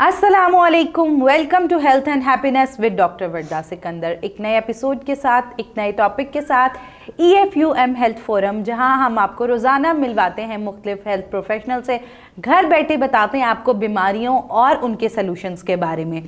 अस्सलामुअलैकुम, welcome to health and happiness with doctor Warda Sikandar. एक नए एपिसोड के साथ, एक नए टॉपिक के साथ EFUM हेल्थ फोरम, जहां हम आपको रोज़ाना मिलवाते हैं मुख्तलिफ हेल्थ प्रोफेशनल से, घर बैठे बताते हैं आपको बीमारियों और उनके सलूशंस के बारे में।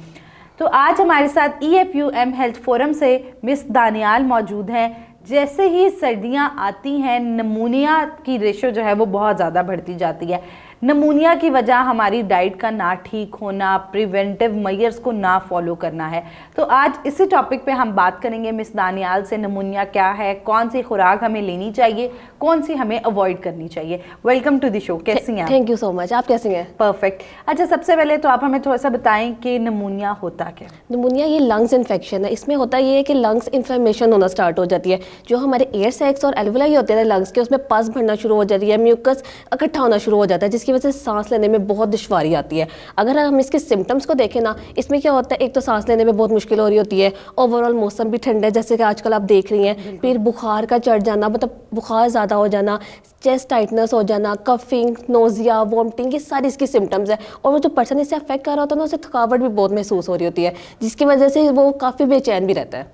तो आज हमारे साथ EFUM हेल्थ फोरम से मिस दानियाल मौजूद हैं। जैसे ही सर्दियां आती हैं, नमूनिया की रेशो जो है वो बहुत ज़्यादा बढ़ती जाती है। नमूनिया की वजह हमारी डाइट का ना ठीक होना, प्रिवेंटिव मेजर्स को ना फॉलो करना है। तो आज इसी टॉपिक पे हम बात करेंगे मिस दानियाल से। नमूनिया क्या है, कौन सी खुराक हमें लेनी चाहिए, कौन सी हमें अवॉइड करनी चाहिए। वेलकम टू द शो, कैसी हैं आप? Thank you so much. आप कैसी हैं? परफेक्ट। अच्छा, सबसे पहले तो आप हमें थोड़ा सा बताएं कि नमूनिया होता क्या? नमूनिया ये लंग्स इन्फेक्शन है। इसमें होता ये है कि लंग्स इन्फ्लेमेशन होना स्टार्ट हो जाती है। जो हमारे एयर सैक्स और एल्वुलाई होते हैं लंग्स के, उसमें पस भरना शुरू हो जाती है, म्यूकस इकट्ठा होना शुरू हो जाता है, जिसकी वजह से सांस लेने में बहुत दुश्वारी आती है। अगर हम इसके सिम्टम्स को देखें ना, इसमें क्या होता है, एक तो सांस लेने में बहुत मुश्किल हो रही होती है, ओवरऑल मौसम भी ठंडा है जैसे कि आजकल आप देख रही हैं, फिर बुखार का चढ़ जाना, मतलब बुखार ज़्यादा हो जाना, चेस्ट टाइटनेस हो जाना, कफिंग, नोजिया, वॉमिटिंग, ये सारी इसकी सिम्टम्स है। और वो जो पर्सन इससे अफेक्ट कर रहा होता है ना, उसे थकावट भी बहुत महसूस हो रही होती है, जिसकी वजह से वो काफ़ी बेचैन भी रहता है।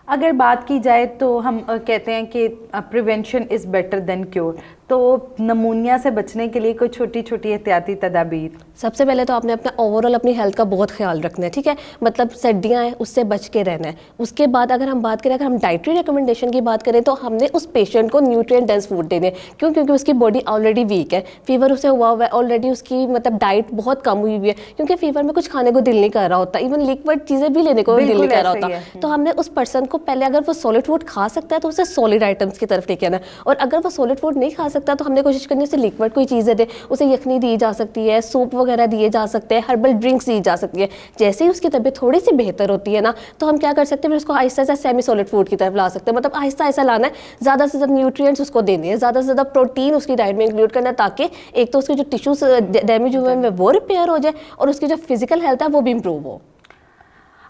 अगर बात की जाए तो हम कहते हैं कि prevention is better than cure. तो नमूनिया से बचने के लिए कोई छोटी छोटी एहतियाती तदाबीर? सबसे पहले तो आपने अपना ओवरऑल अपनी हेल्थ का बहुत ख्याल रखना है, ठीक है। मतलब सर्दियाँ हैं, उससे बच के रहना है। उसके बाद अगर हम बात करें, अगर हम डाइटरी रिकमेंडेशन की बात करें, तो हमने उस पेशेंट को न्यूट्रिएंट डेंस फूड देने हैं। क्यों? क्योंकि उसकी बॉडी ऑलरेडी वीक है, फीवर उसे हुआ हुआ है ऑलरेडी, उसकी मतलब डाइट बहुत कम हुई हुई है, क्योंकि फीवर में कुछ खाने को दिल नहीं कर रहा होता, इवन लिक्विड चीज़ें भी लेने को दिल नहीं कर रहा होता। तो हमने उस पर्सन को पहले, अगर वो सॉलिड फूड खा सकता है तो उसे सॉलिड आइटम्स की तरफ लेके आना है, और अगर वो सॉलिड फूड नहीं खा सकता तो हमने कोशिश करनी है उसे लिक्विड कोई चीज़ें दे। उसे यखनी दी जा सकती है, सूप वगैरह दिए जा सकते हैं, हर्बल ड्रिंक्स दी जा सकती है। जैसे ही उसकी तबीयत थोड़ी सी बेहतर होती है ना, तो हम क्या कर सकते हैं, फिर उसको Aahista Aahista semi solid food की तरफ ला सकते हैं। मतलब आहिस्ता आहिस्ता लाना है, ज़्यादा से ज़्यादा न्यूट्रिएंट्स उसको देने हैं, ज़्यादा से ज़्यादा प्रोटीन उसकी डाइट में इंक्लूड करना है, ताकि एक तो उसके जो टिश्यूज डैमेज हुए हैं वो रिपेयर हो जाए, और उसकी जो फिजिकल हेल्थ है वो भी इंप्रूव हो।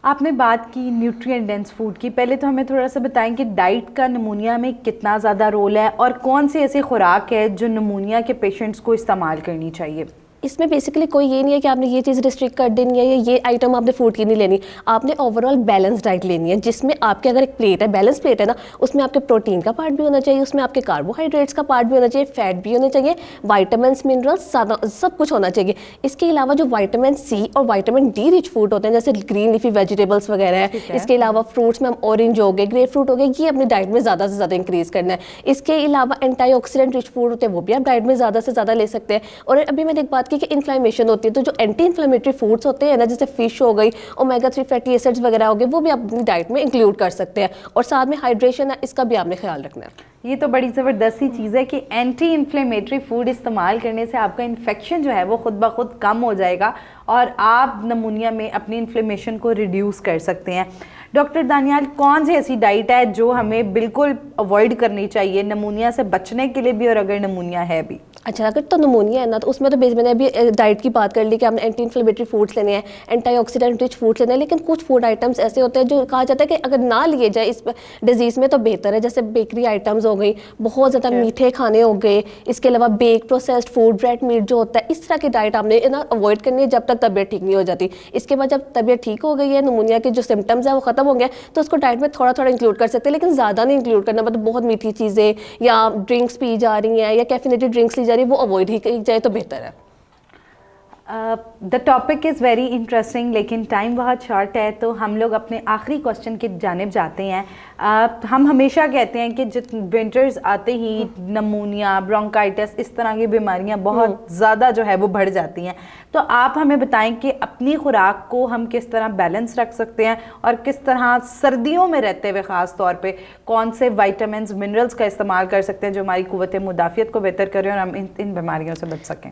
आपने बात की न्यूट्रिएंट डेंस फूड की। पहले तो हमें थोड़ा सा बताएं कि डाइट का नमूनिया में कितना ज़्यादा रोल है, और कौन सी ऐसी खुराक है जो नमूनिया के पेशेंट्स को इस्तेमाल करनी चाहिए? इसमें बेसिकली कोई ये नहीं है कि आपने ये चीज़ रिस्ट्रिक्ट कर देनी है या ये आइटम आपने फूड की नहीं लेनी। आपने ओवरऑल बैलेंस डाइट लेनी है, जिसमें आपके अगर एक प्लेट है, बैलेंस प्लेट है ना, उसमें आपके प्रोटीन का पार्ट भी होना चाहिए, उसमें आपके कार्बोहाइड्रेट्स का पार्ट भी होना चाहिए, फैट भी होने चाहिए, वाइटामिन्स, मिनरल्स, सब कुछ होना चाहिए। इसके अलावा जो विटामिन सी और विटामिन डी रिच फूड होते हैं, जैसे ग्रीन लीफी वेजिटेबल्स वगैरह है, इसके अलावा फ्रूट्स में हम ऑरेंज हो गए, ग्रेप फ्रूट हो गए, ये अपनी डाइट में ज़्यादा से ज़्यादा इंक्रीज करना है। इसके अलावा एंटीऑक्सीडेंट रिच फूड होते हैं, वो भी आप डाइट में ज़्यादा से ज़्यादा ले सकते हैं। और अभी मैंने एक बात की कि इन्फ्लेमेशन होती है, तो जो एंटी इन्फ्लेमेटरी फूड्स होते हैं ना, जैसे फिश हो गई, ओमेगा 3 फैटी एसिड्स वगैरह हो गए, वो भी आप अपनी डाइट में इंक्लूड कर सकते हैं। और साथ में हाइड्रेशन है, इसका भी आपने ख्याल रखना है। ये तो बड़ी ज़बरदस्त सी चीज़ है कि एंटी इन्फ्लेमेटरी फूड इस्तेमाल करने से आपका इन्फेक्शन जो है वो खुद ब खुद कम हो जाएगा, और आप नमूनिया में अपनी इन्फ्लेमेशन को रिड्यूस कर सकते हैं। डॉक्टर दानियाल, कौन सी ऐसी डाइट है जो हमें बिल्कुल अवॉइड करनी चाहिए नमूनिया से बचने के लिए भी, और अगर नमूनिया है भी? अच्छा, अगर तो नमूनिया है ना, तो उसमें तो बेस मैंने अभी डाइट की बात कर ली कि आपने एंटी इन्फ्लेमेटरी फूड्स लेने हैं, एंटीऑक्सीडेंट रिच फूड्स लेने हैं, लेकिन कुछ फूड आइटम्स ऐसे होते हैं जो कहा जाता है कि अगर ना लिए जाए इस डिजीज़ में तो बेहतर है, जैसे बेकरी आइटम्स हो गई, बहुत ज़्यादा मीठे खाने हो गए, इसके अलावा bake processed food, red meat जो होता है, इस तरह की डाइट आपने ना अवॉइड करनी है जब तक तबीयत ठीक नहीं हो जाती। इसके बाद जब तबीयत ठीक हो गई है, नमूनिया के जो सिम्टम्स है वो खत्म हो गया, तो उसको डाइट में थोड़ा थोड़ा इंक्लूड कर सकते हैं, लेकिन ज़्यादा नहीं इंक्लूड करना। मतलब बहुत मीठी चीज़ें या ड्रिंक्स पी जा रही हैं या कैफिनेटेड ड्रिंक्स ली जा रही है, वो अवॉइड ही जाए तो बेहतर है। The topic is very interesting, लेकिन टाइम बहुत शॉर्ट है, तो हम लोग अपने आखिरी क्वेश्चन की जानिब जाते हैं। हम हमेशा कहते हैं कि जित विंटर्स आते ही नमूनिया, ब्रोंकाइटिस, इस तरह की बीमारियां बहुत ज़्यादा जो है वो बढ़ जाती हैं। तो आप हमें बताएं कि अपनी खुराक को हम किस तरह बैलेंस रख सकते हैं, और किस तरह सर्दियों में रहते हुए ख़ास तौर पे कौन से विटामिन्स, मिनरल्स का इस्तेमाल कर सकते हैं जो हमारी क़ुव्वत मुदाफ़ियत को बेहतर करें और हम इन बीमारियों से बच सकें।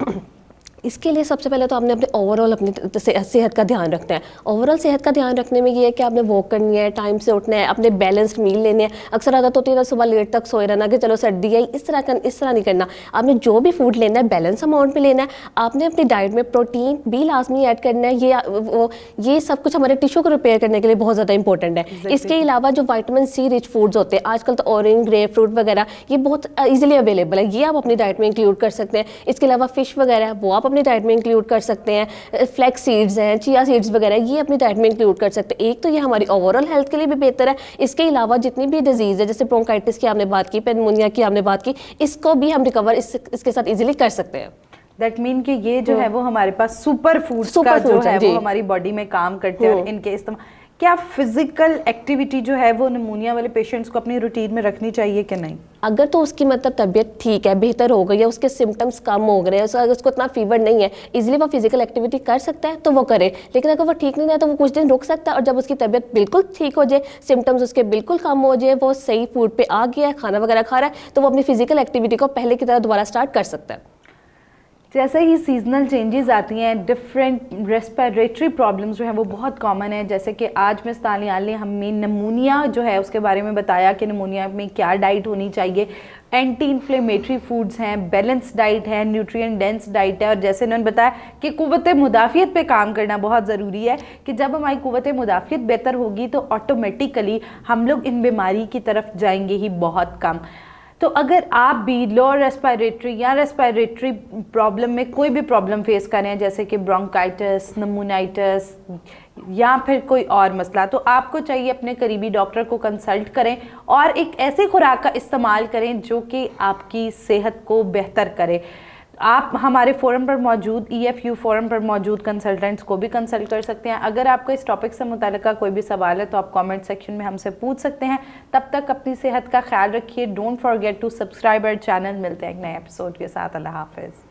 इसके लिए सबसे पहले तो आपने अपने ओवरऑल अपनी सेहत का ध्यान रखना है। ओवरऑल सेहत का ध्यान रखने में ये है कि आपने वॉक करनी है, टाइम से उठना है, अपने बैलेंस्ड मील लेने हैं। अक्सर आदत होती है ना सुबह लेट तक सोए रहना कि चलो सर्दी है, इस तरह नहीं करना। आपने जो भी फूड लेना है बैलेंस अमाउंट में लेना है। आपने अपनी डाइट में प्रोटीन भी लाजमी ऐड करना है। ये सब कुछ हमारे टिश्यू को रिपेयर करने के लिए बहुत ज़्यादा इंपॉर्टेंट है। इसके अलावा जो विटामिन सी रिच फूड्स होते हैं आजकल, तो ऑरेंज, ग्रेप फ्रूट वगैरह ये बहुत ईजिली अवेलेबल है, ये आप अपनी डाइट में इंक्लूड कर सकते हैं। इसके अलावा फिश वगैरह वो आप आपको अपनी डाइट में इंक्लूड कर सकते हैं। फ्लैक्स सीड्स हैं, चिया सीड्स वगैरह, ये अपनी डाइट में इंक्लूड कर सकते हैं। एक तो ये हमारी ओवरऑल हेल्थ के लिए भी बेहतर है। इसके अलावा जितनी भी डिजीज़ है, जैसे ब्रोंकाइटिस की आपने बात की, पेनमोनिया की आपने बात की, इसको भी हम रिकवर इसके साथ इजीली कर सकते हैं। दैट मीन कि ये जो है वो हमारे पास सुपर फूड्स का जो है वो हमारी बॉडी में काम करते हैं और इनके इस्तेमाल। क्या फिजिकल एक्टिविटी जो है वो निमोनिया वाले पेशेंट्स को अपनी रूटीन में रखनी चाहिए कि नहीं? अगर तो उसकी मतलब तबीयत ठीक है, बेहतर हो गई है, उसके सिम्टम्स कम हो गए हैं, अगर उसको इतना फीवर नहीं है, इजीली वो फिजिकल एक्टिविटी कर सकता है तो वो करे। लेकिन अगर वो ठीक नहीं है तो वो कुछ दिन रुक सकता है, और जब उसकी तबीयत बिल्कुल ठीक हो जाए, सिम्टम्स उसके बिल्कुल कम हो जाए, वो सही फूड पे आ गया है, खाना वगैरह खा रहा है, तो वो अपनी फिजिकल एक्टिविटी को पहले की तरह दोबारा स्टार्ट कर सकता है। जैसे ही सीजनल चेंजेस आती हैं, डिफरेंट रेस्पिरेटरी प्रॉब्लम्स जो हैं वो बहुत कॉमन है। जैसे कि आज मिस तालियाल ने हमें निमोनिया जो है उसके बारे में बताया कि निमोनिया में क्या डाइट होनी चाहिए। एंटी इन्फ्लेमेटरी फूड्स हैं, बैलेंस डाइट है, न्यूट्रिएंट डेंस डाइट है, और जैसे उन्होंने बताया कि क़ुव्वत मुदाफ़ियत पे काम करना बहुत ज़रूरी है कि जब हमारी क़ुव्वत मुदाफ़ियत बेहतर होगी तो ऑटोमेटिकली हम लोग इन बीमारी की तरफ जाएंगे ही बहुत कम। तो अगर आप भी लोअर रेस्पिरेटरी या रेस्पिरेटरी प्रॉब्लम में कोई भी प्रॉब्लम फेस कर रहे हैं, जैसे कि ब्रोंकाइटिस, निमोनाइटिस या फिर कोई और मसला, तो आपको चाहिए अपने करीबी डॉक्टर को कंसल्ट करें और एक ऐसी खुराक का इस्तेमाल करें जो कि आपकी सेहत को बेहतर करे। आप हमारे फोरम पर मौजूद EFU फोरम पर मौजूद कंसल्टेंट्स को भी कंसल्ट कर सकते हैं। अगर आपको इस टॉपिक से मुताल्लिका कोई भी सवाल है तो आप कमेंट सेक्शन में हमसे पूछ सकते हैं। तब तक अपनी सेहत का ख्याल रखिए। Don't forget to subscribe our channel. मिलते हैं एक नए एपिसोड के साथ। अल्लाह हाफिज़।